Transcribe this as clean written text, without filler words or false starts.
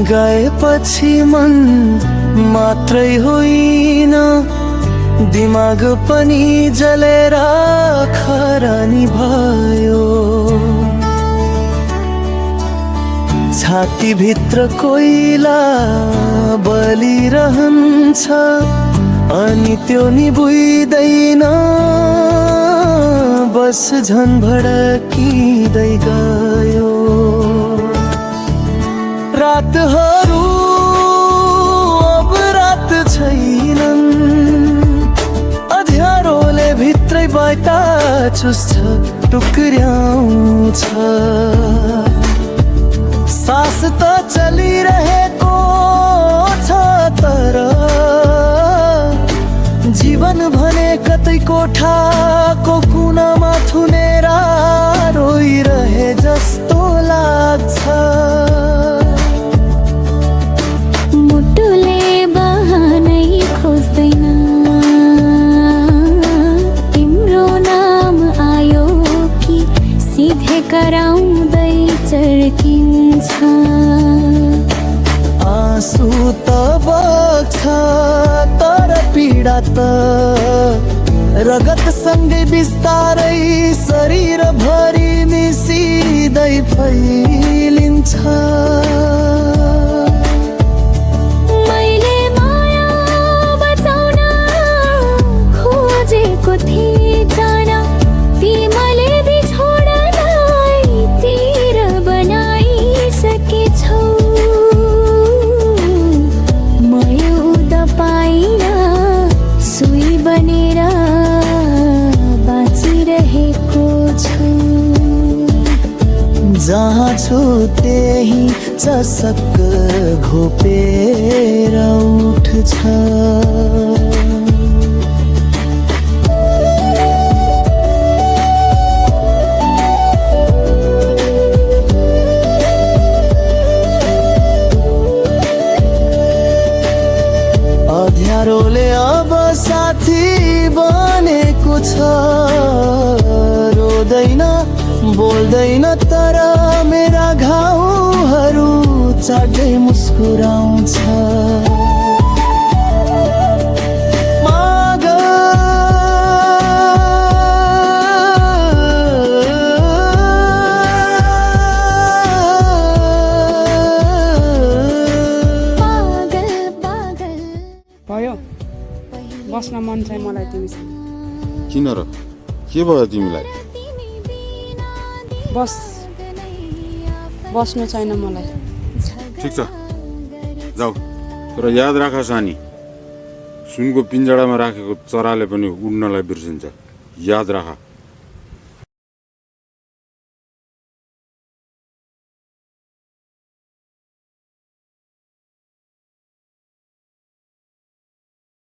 गएपछि मन मात्रै होइन दिमाग पनि जलेर खरानी भयो। छातीभित्र कोइला बलिरहन्छ अनि त्यो निभुइँदैन, बस झन् भड्किँदै गयो। रातहरू अब रात छैनन्, अँध्यारोले भित्रै बाटा चुस्छ टुक्र्याउँछ। सास त चलिरहेको छ तर जीवन भने कतै कोठाको कुनामा थुनेर रोइरहे जस्तो लाग्छ। मुटुले बहानै खोज्दैन, तिम्रो नाम आयो कि सिधै कराउँदै चर्किन्छ। आँसु त बग्छ तर पीडा त रगतसँगै बिस्तारै शरीर भरि मिसिँदै फैलिन्छ। मैले माया बचाउन खोजेको थिएँ जान, तिमीले बिछोडलाई तिर बनाइसकेछौ। म युद्ध पाइन सुई बनेर बाँचिरहेको छु। जहाँ छु त्यही चसक्क घोपेर उठ्छ। अँध्यारोले अब साथी बनेको छ। रोदैन बोल्दैन तर मेरा घाउहरू चाँडै मुस्कुराउँछ। माग भयो बस्न मन छ मलाई तिमीसँग। किन र के भयो तिमीलाई? बस्नु छैन मलाई। ठिक छ जाऊ, तर याद राख सानी, सुनको पिञ्जडामा राखेको चराले पनि उड्नलाई बिर्सिन्छ। याद राख।